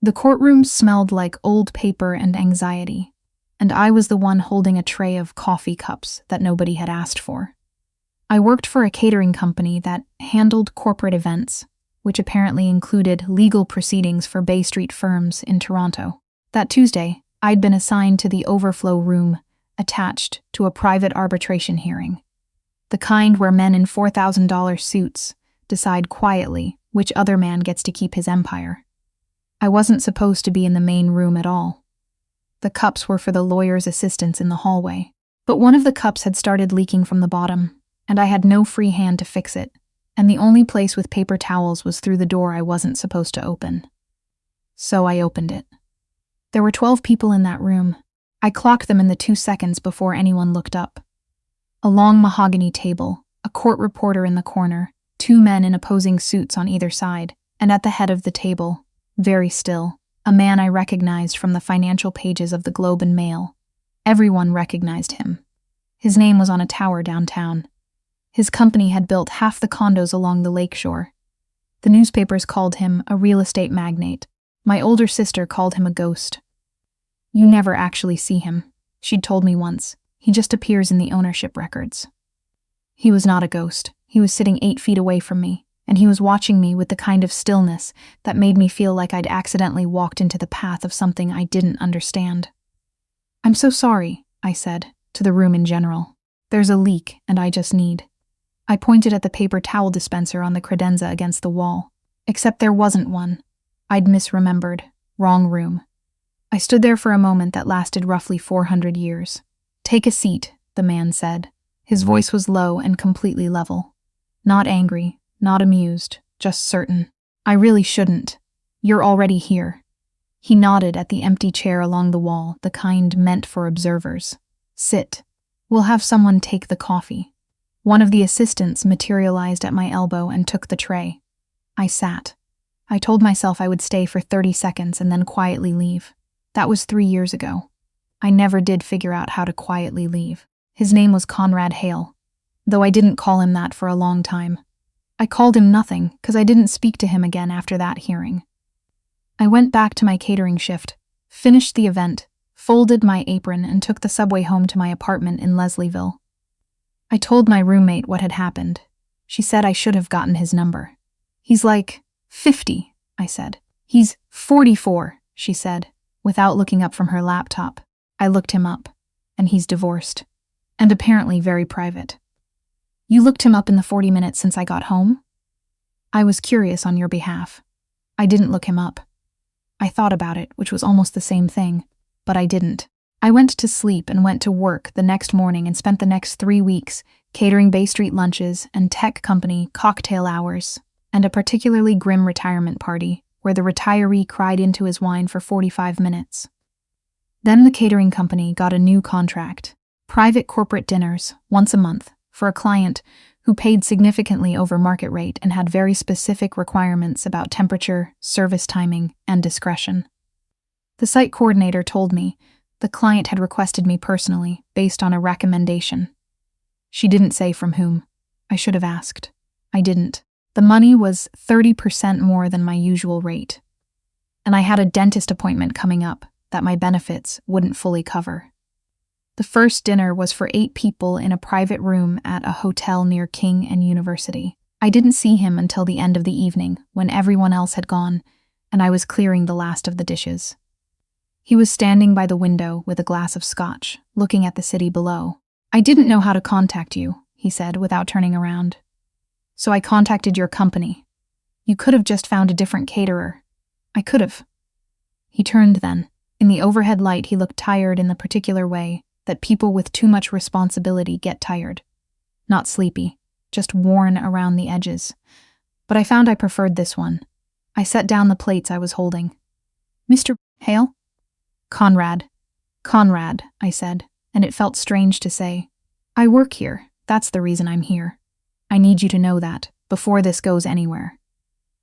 The courtroom smelled like old paper and anxiety, and I was the one holding a tray of coffee cups that nobody had asked for. I worked for a catering company that handled corporate events, which apparently included legal proceedings for Bay Street firms in Toronto. That Tuesday, I'd been assigned to the overflow room attached to a private arbitration hearing, the kind where men in $4,000 suits decide quietly which other man gets to keep his empire. I wasn't supposed to be in the main room at all. The cups were for the lawyer's assistants in the hallway, but one of the cups had started leaking from the bottom, and I had no free hand to fix it, and the only place with paper towels was through the door I wasn't supposed to open. So I opened it. There were 12 people in that room. I clocked them in the 2 seconds before anyone looked up. A long mahogany table, a court reporter in the corner, 2 men in opposing suits on either side, and at the head of the table, very still, a man I recognized from the financial pages of the Globe and Mail. Everyone recognized him. His name was on a tower downtown. His company had built half the condos along the lakeshore. The newspapers called him a real estate magnate. My older sister called him a ghost. You never actually see him, she'd told me once. He just appears in the ownership records. He was not a ghost. He was sitting 8 feet away from me, and he was watching me with the kind of stillness that made me feel like I'd accidentally walked into the path of something I didn't understand. "I'm so sorry," I said, to the room in general. "There's a leak, and I just need." I pointed at the paper towel dispenser on the credenza against the wall. Except there wasn't one. I'd misremembered. Wrong room. I stood there for a moment that lasted roughly 400 years. "Take a seat," the man said. His voice was low and completely level. Not angry, not amused, just certain. "I really shouldn't. You're already here." He nodded at the empty chair along the wall, the kind meant for observers. "Sit. We'll have someone take the coffee." One of the assistants materialized at my elbow and took the tray. I sat. I told myself I would stay for 30 seconds and then quietly leave. That was 3 years ago. I never did figure out how to quietly leave. His name was Conrad Hale, though I didn't call him that for a long time. I called him nothing because I didn't speak to him again after that hearing. I went back to my catering shift, finished the event, folded my apron, and took the subway home to my apartment in Leslieville. I told my roommate what had happened. She said I should have gotten his number. "He's like 50, I said. "He's 44, she said, without looking up from her laptop. I looked him up, and he's divorced, and apparently very private. "You looked him up in the 40 minutes since I got home?" "I was curious on your behalf. I didn't look him up. I thought about it, which was almost the same thing, but I didn't. I went to sleep and went to work the next morning and spent the next 3 weeks catering Bay Street lunches and tech company cocktail hours, and a particularly grim retirement party where the retiree cried into his wine for 45 minutes. Then the catering company got a new contract, private corporate dinners, once a month, for a client who paid significantly over market rate and had very specific requirements about temperature, service timing, and discretion. The site coordinator told me the client had requested me personally, based on a recommendation. She didn't say from whom. I should have asked. I didn't. The money was 30% more than my usual rate. And I had a dentist appointment coming up that my benefits wouldn't fully cover. The first dinner was for 8 people in a private room at a hotel near King and University. I didn't see him until the end of the evening, when everyone else had gone, and I was clearing the last of the dishes. He was standing by the window with a glass of scotch, looking at the city below. "I didn't know how to contact you," he said without turning around. "So I contacted your company. You could have just found a different caterer. I could have." He turned then. In the overhead light, he looked tired in the particular way that people with too much responsibility get tired. Not sleepy, just worn around the edges. But I found I preferred this one. I set down the plates I was holding. "Mr. Hale?" "Conrad. Conrad," I said, and it felt strange to say. "I work here. That's the reason I'm here. I need you to know that, before this goes anywhere."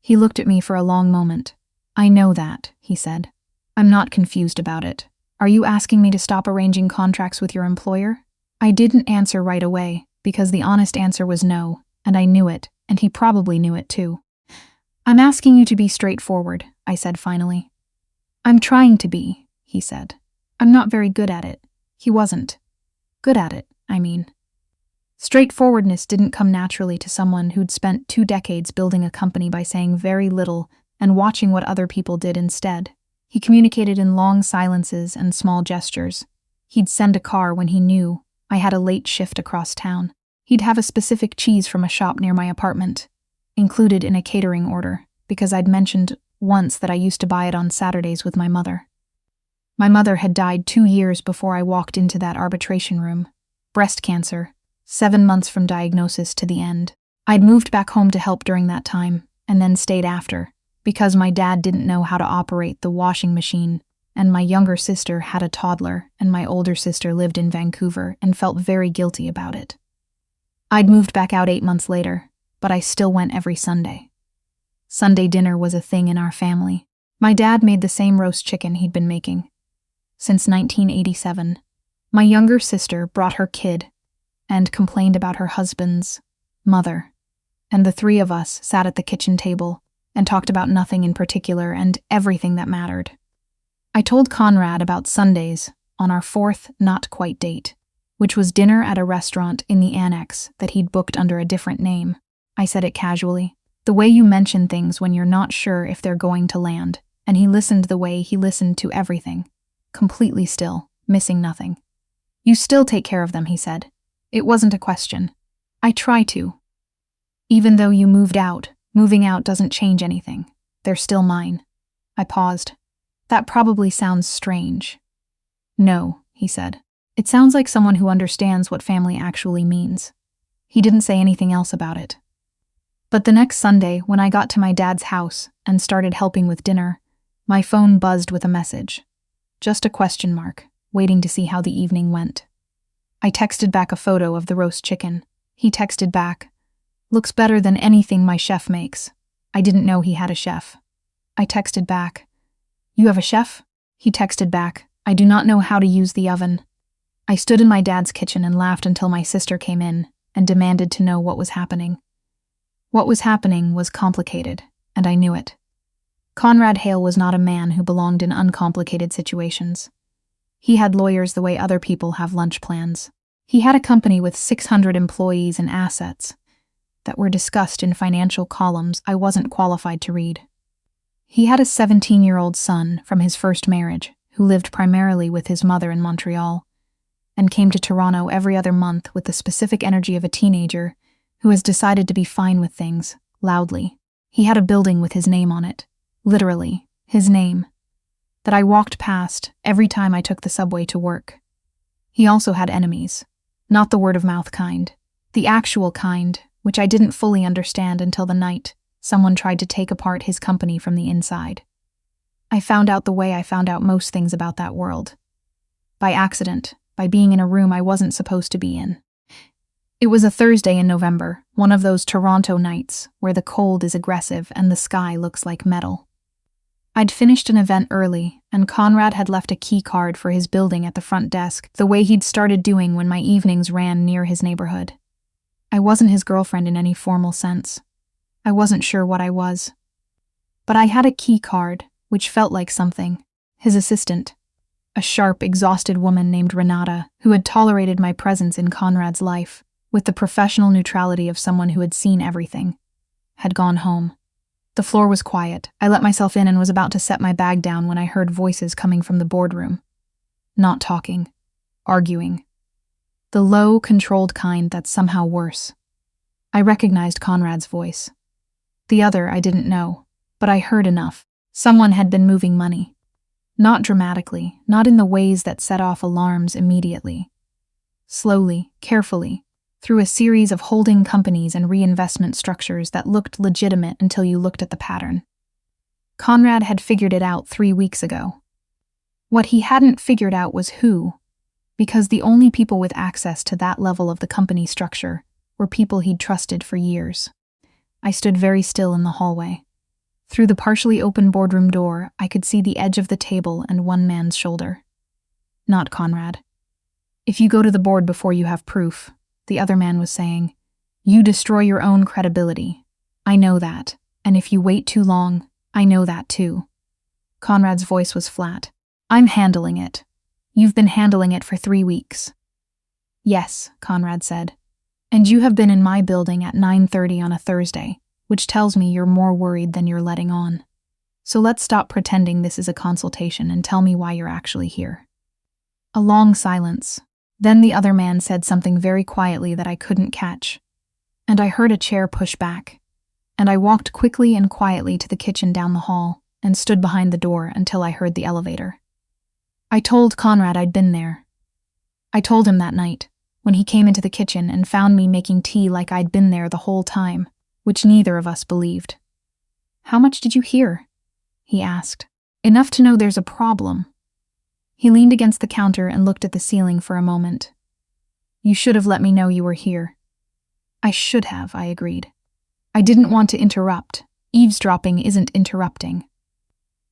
He looked at me for a long moment. "I know that," he said. "I'm not confused about it. Are you asking me to stop arranging contracts with your employer?" I didn't answer right away, because the honest answer was no, and I knew it, and he probably knew it too. "I'm asking you to be straightforward," I said finally. "I'm trying to be," he said. "I'm not very good at it." He wasn't. Good at it, I mean. Straightforwardness didn't come naturally to someone who'd spent 2 decades building a company by saying very little and watching what other people did instead. He communicated in long silences and small gestures. He'd send a car when he knew I had a late shift across town. He'd have a specific cheese from a shop near my apartment, included in a catering order, because I'd mentioned once that I used to buy it on Saturdays with my mother. My mother had died 2 years before I walked into that arbitration room. Breast cancer, 7 months from diagnosis to the end. I'd moved back home to help during that time, and then stayed after, because my dad didn't know how to operate the washing machine, and my younger sister had a toddler, and my older sister lived in Vancouver and felt very guilty about it. I'd moved back out 8 months later, but I still went every Sunday. Sunday dinner was a thing in our family. My dad made the same roast chicken he'd been making since 1987. My younger sister brought her kid and complained about her husband's mother, and the 3 of us sat at the kitchen table and talked about nothing in particular and everything that mattered. I told Conrad about Sundays on our 4th not-quite date, which was dinner at a restaurant in the annex that he'd booked under a different name. I said it casually, the way you mention things when you're not sure if they're going to land, and he listened the way he listened to everything, completely still, missing nothing. "You still take care of them," he said. "It wasn't a question. I try to. Even though you moved out, moving out doesn't change anything. They're still mine." I paused. "That probably sounds strange." "No," he said. "It sounds like someone who understands what family actually means." He didn't say anything else about it. But the next Sunday, when I got to my dad's house and started helping with dinner, my phone buzzed with a message. Just a question mark, waiting to see how the evening went. I texted back a photo of the roast chicken. He texted back, "Looks better than anything my chef makes." I didn't know he had a chef. I texted back, "You have a chef?" He texted back, "I do not know how to use the oven." I stood in my dad's kitchen and laughed until my sister came in and demanded to know what was happening. What was happening was complicated, and I knew it. Conrad Hale was not a man who belonged in uncomplicated situations. He had lawyers the way other people have lunch plans. He had a company with 600 employees and assets that were discussed in financial columns I wasn't qualified to read. He had a 17-year-old son from his first marriage who lived primarily with his mother in Montreal and came to Toronto every other month with the specific energy of a teenager who has decided to be fine with things, loudly. He had a building with his name on it. Literally, his name, that I walked past every time I took the subway to work. He also had enemies, not the word-of-mouth kind, the actual kind, which I didn't fully understand until the night someone tried to take apart his company from the inside. I found out the way I found out most things about that world. By accident, by being in a room I wasn't supposed to be in. It was a Thursday in November, one of those Toronto nights where the cold is aggressive and the sky looks like metal. I'd finished an event early, and Conrad had left a key card for his building at the front desk, the way he'd started doing when my evenings ran near his neighborhood. I wasn't his girlfriend in any formal sense. I wasn't sure what I was. But I had a key card, which felt like something. His assistant, a sharp, exhausted woman named Renata, who had tolerated my presence in Conrad's life, with the professional neutrality of someone who had seen everything, had gone home. The floor was quiet. I let myself in and was about to set my bag down when I heard voices coming from the boardroom. Not talking. Arguing. The low, controlled kind that's somehow worse. I recognized Conrad's voice. The other I didn't know, but I heard enough. Someone had been moving money. Not dramatically, not in the ways that set off alarms immediately. Slowly, carefully, through a series of holding companies and reinvestment structures that looked legitimate until you looked at the pattern. Conrad had figured it out 3 weeks ago. What he hadn't figured out was who, because the only people with access to that level of the company structure were people he'd trusted for years. I stood very still in the hallway. Through the partially open boardroom door, I could see the edge of the table and one man's shoulder. Not Conrad. "If you go to the board before you have proof," the other man was saying, "you destroy your own credibility. I know that, and if you wait too long, I know that too." Conrad's voice was flat. I'm handling it. You've been handling it for 3 weeks. Yes, Conrad said. And you have been in my building at 9:30 on a Thursday, which tells me you're more worried than you're letting on. So let's stop pretending this is a consultation and tell me why you're actually here. A long silence. Then the other man said something very quietly that I couldn't catch. And I heard a chair push back. And I walked quickly and quietly to the kitchen down the hall and stood behind the door until I heard the elevator. I told Conrad I'd been there. I told him that night, when he came into the kitchen and found me making tea like I'd been there the whole time, which neither of us believed. How much did you hear? He asked. Enough to know there's a problem. He leaned against the counter and looked at the ceiling for a moment. You should have let me know you were here. I should have, I agreed. I didn't want to interrupt. Eavesdropping isn't interrupting.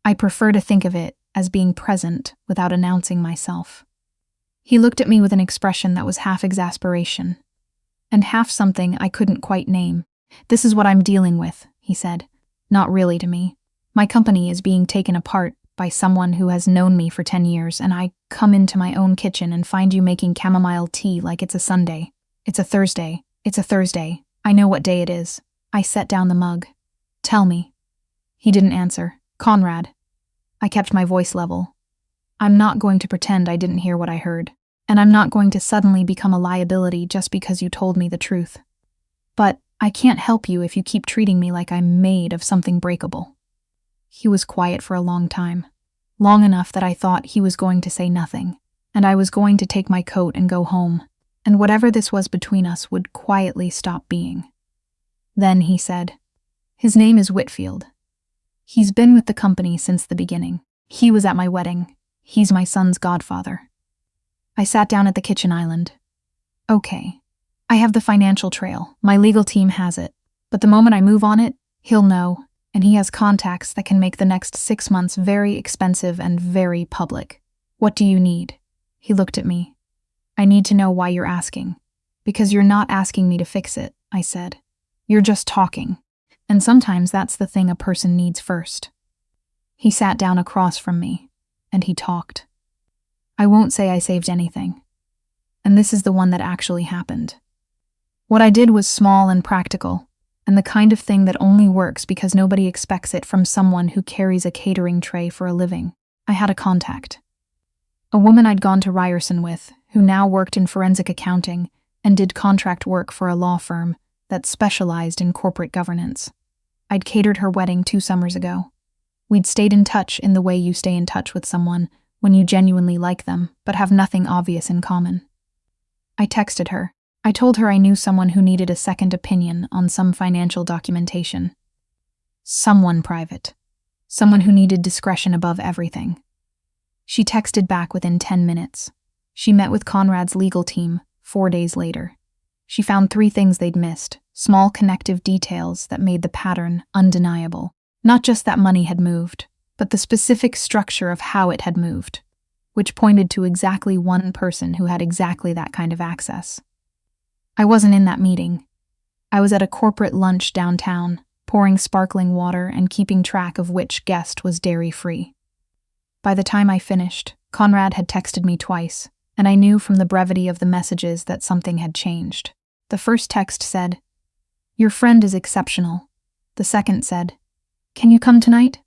I prefer to think of it as being present without announcing myself. He looked at me with an expression that was half exasperation, and half something I couldn't quite name. This is what I'm dealing with, he said. Not really to me. My company is being taken apart by someone who has known me for 10 years, and I come into my own kitchen and find you making chamomile tea like it's a Sunday. It's a Thursday. It's a Thursday. I know what day it is. I set down the mug. Tell me. He didn't answer. Conrad. I kept my voice level. I'm not going to pretend I didn't hear what I heard, and I'm not going to suddenly become a liability just because you told me the truth. But I can't help you if you keep treating me like I'm made of something breakable. He was quiet for a long time, long enough that I thought he was going to say nothing, and I was going to take my coat and go home, and whatever this was between us would quietly stop being. Then he said, His name is Whitfield. He's been with the company since the beginning. He was at my wedding. He's my son's godfather. I sat down at the kitchen island. Okay, I have the financial trail. My legal team has it. But the moment I move on it, he'll know, and he has contacts that can make the next 6 months very expensive and very public. What do you need? He looked at me. I need to know why you're asking. Because you're not asking me to fix it, I said. You're just talking. And sometimes that's the thing a person needs first. He sat down across from me, and he talked. I won't say I saved anything. And this is the one that actually happened. What I did was small and practical, and the kind of thing that only works because nobody expects it from someone who carries a catering tray for a living. I had a contact. A woman I'd gone to Ryerson with, who now worked in forensic accounting and did contract work for a law firm that specialized in corporate governance. I'd catered her wedding 2 summers ago. We'd stayed in touch in the way you stay in touch with someone when you genuinely like them but have nothing obvious in common. I texted her. I told her I knew someone who needed a second opinion on some financial documentation. Someone private. Someone who needed discretion above everything. She texted back within 10 minutes. She met with Conrad's legal team 4 days later. She found 3 things they'd missed, small connective details that made the pattern undeniable. Not just that money had moved, but the specific structure of how it had moved, which pointed to exactly one person who had exactly that kind of access. I wasn't in that meeting. I was at a corporate lunch downtown, pouring sparkling water and keeping track of which guest was dairy-free. By the time I finished, Conrad had texted me twice, and I knew from the brevity of the messages that something had changed. The first text said, Your friend is exceptional. The second said, Can you come tonight?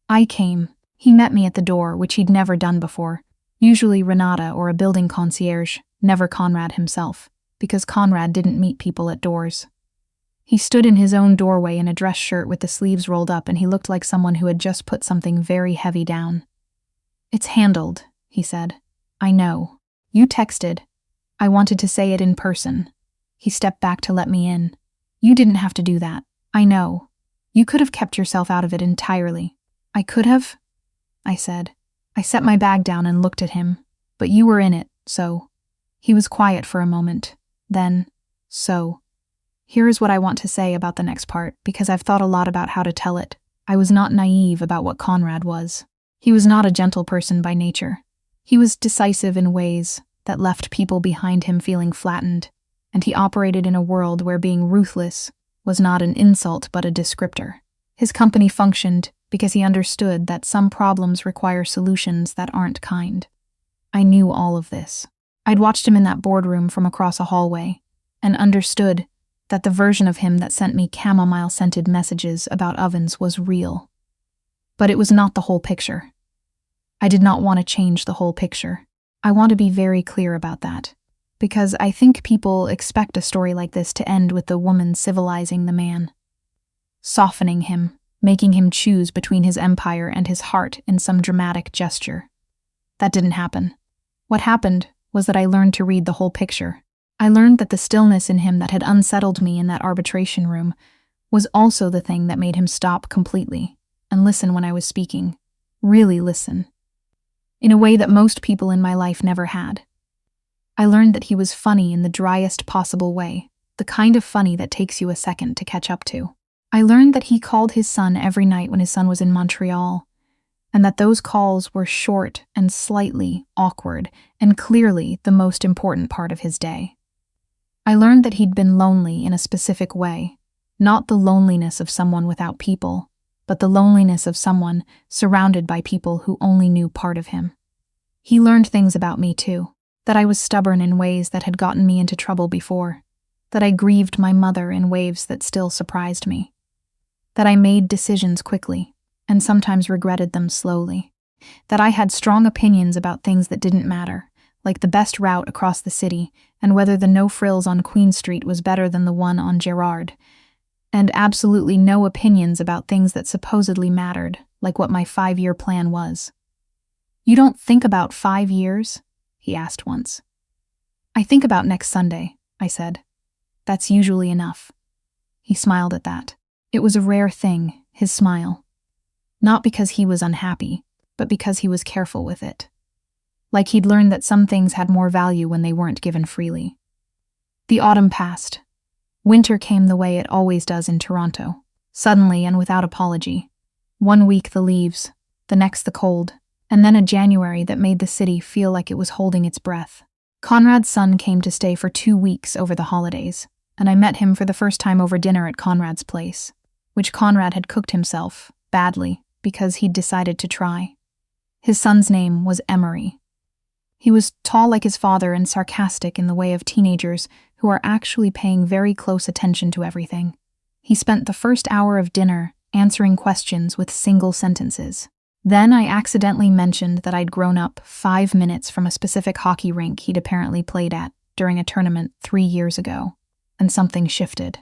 I came. He met me at the door, which he'd never done before. Usually Renata or a building concierge, never Conrad himself, because Conrad didn't meet people at doors. He stood in his own doorway in a dress shirt with the sleeves rolled up, and he looked like someone who had just put something very heavy down. It's handled, he said. I know. You texted. I wanted to say it in person. He stepped back to let me in. You didn't have to do that. I know. You could have kept yourself out of it entirely. I could have, I said. I set my bag down and looked at him. But you were in it, so. He was quiet for a moment. Then, so. Here is what I want to say about the next part, because I've thought a lot about how to tell it. I was not naive about what Conrad was. He was not a gentle person by nature. He was decisive in ways that left people behind him feeling flattened, and he operated in a world where being ruthless was not an insult but a descriptor. His company functioned because he understood that some problems require solutions that aren't kind. I knew all of this. I'd watched him in that boardroom from across a hallway, and understood that the version of him that sent me chamomile-scented messages about ovens was real. But it was not the whole picture. I did not want to change the whole picture. I want to be very clear about that, because I think people expect a story like this to end with the woman civilizing the man, softening him, making him choose between his empire and his heart in some dramatic gesture. That didn't happen. What happened was that I learned to read the whole picture. I learned that the stillness in him that had unsettled me in that arbitration room was also the thing that made him stop completely and listen when I was speaking. Really listen. In a way that most people in my life never had. I learned that he was funny in the driest possible way, the kind of funny that takes you a second to catch up to. I learned that he called his son every night when his son was in Montreal, and that those calls were short and slightly awkward and clearly the most important part of his day. I learned that he'd been lonely in a specific way, not the loneliness of someone without people, but the loneliness of someone surrounded by people who only knew part of him. He learned things about me too, that I was stubborn in ways that had gotten me into trouble before, that I grieved my mother in ways that still surprised me, that I made decisions quickly and sometimes regretted them slowly, that I had strong opinions about things that didn't matter, like the best route across the city and whether the no-frills on Queen Street was better than the one on Gerrard, and absolutely no opinions about things that supposedly mattered, like what my 5-year plan was. "You don't think about 5 years?" he asked once. "I think about next Sunday," I said. "That's usually enough." He smiled at that. It was a rare thing, his smile. Not because he was unhappy, but because he was careful with it. Like he'd learned that some things had more value when they weren't given freely. The autumn passed. Winter came the way it always does in Toronto, suddenly and without apology. 1 week the leaves, the next the cold, and then a January that made the city feel like it was holding its breath. Conrad's son came to stay for 2 weeks over the holidays, and I met him for the first time over dinner at Conrad's place, which Conrad had cooked himself, badly, because he'd decided to try. His son's name was Emery. He was tall like his father and sarcastic in the way of teenagers who are actually paying very close attention to everything. He spent the first hour of dinner answering questions with single sentences. Then I accidentally mentioned that I'd grown up 5 minutes from a specific hockey rink he'd apparently played at during a tournament 3 years ago, and something shifted.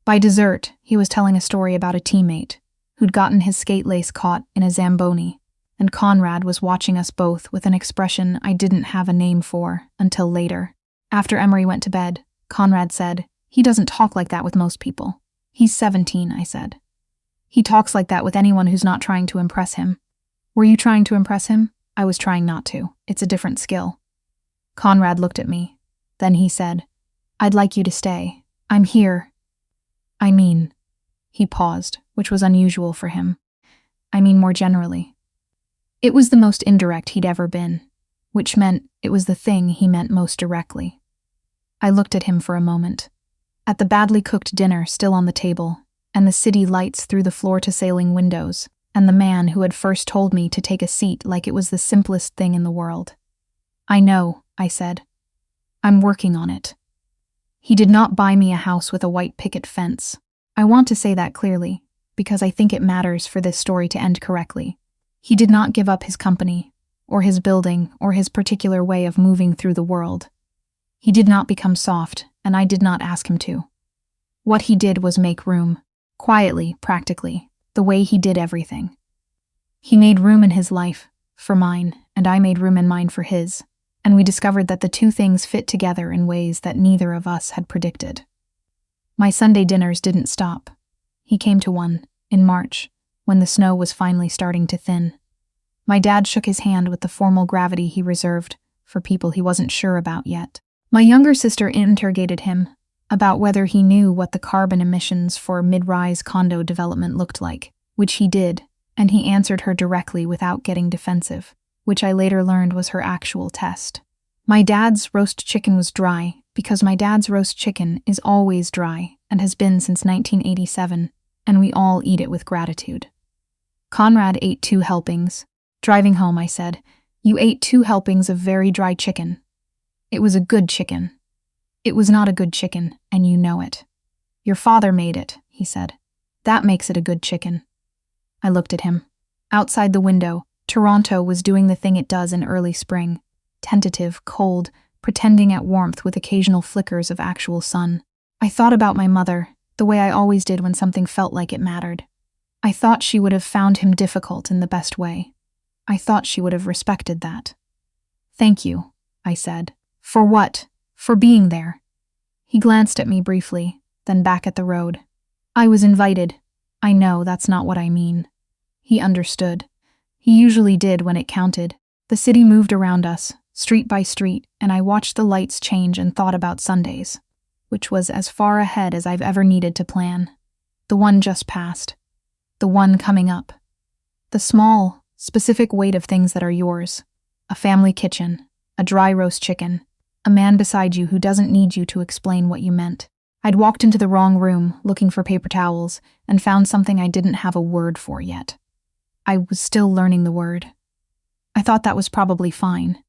By dessert, he was telling a story about a teammate who'd gotten his skate lace caught in a Zamboni, and Conrad was watching us both with an expression I didn't have a name for until later. After Emery went to bed, Conrad said, "He doesn't talk like that with most people." "He's 17, I said. "He talks like that with anyone who's not trying to impress him." "Were you trying to impress him?" "I was trying not to. It's a different skill." Conrad looked at me. Then he said, "I'd like you to stay. I'm here. I mean," he paused, which was unusual for him. "I mean more generally." It was the most indirect he'd ever been, which meant it was the thing he meant most directly. I looked at him for a moment. At the badly cooked dinner still on the table, and the city lights through the floor-to-ceiling windows, and the man who had first told me to take a seat like it was the simplest thing in the world. "I know," I said. "I'm working on it." He did not buy me a house with a white picket fence. I want to say that clearly, because I think it matters for this story to end correctly. He did not give up his company, or his building, or his particular way of moving through the world. He did not become soft, and I did not ask him to. What he did was make room, quietly, practically, the way he did everything. He made room in his life for mine, and I made room in mine for his, and we discovered that the two things fit together in ways that neither of us had predicted. My Sunday dinners didn't stop. He came to one, in March, when the snow was finally starting to thin. My dad shook his hand with the formal gravity he reserved for people he wasn't sure about yet. My younger sister interrogated him about whether he knew what the carbon emissions for mid-rise condo development looked like, which he did, and he answered her directly without getting defensive, which I later learned was her actual test. My dad's roast chicken was dry, because my dad's roast chicken is always dry and has been since 1987, and we all eat it with gratitude. Conrad ate 2 helpings. Driving home, I said, "You ate 2 helpings of very dry chicken." "It was a good chicken." "It was not a good chicken, and you know it." "Your father made it," he said. "That makes it a good chicken." I looked at him. Outside the window, Toronto was doing the thing it does in early spring. Tentative, cold, pretending at warmth with occasional flickers of actual sun. I thought about my mother, the way I always did when something felt like it mattered. I thought she would have found him difficult in the best way. I thought she would have respected that. "Thank you," I said. "For what?" "For being there." He glanced at me briefly, then back at the road. "I was invited. I know that's not what I mean." He understood. He usually did when it counted. The city moved around us, street by street, and I watched the lights change and thought about Sundays, which was as far ahead as I've ever needed to plan. The one just passed. The one coming up. The small, specific weight of things that are yours. A family kitchen, a dry roast chicken, a man beside you who doesn't need you to explain what you meant. I'd walked into the wrong room, looking for paper towels, and found something I didn't have a word for yet. I was still learning the word. I thought that was probably fine.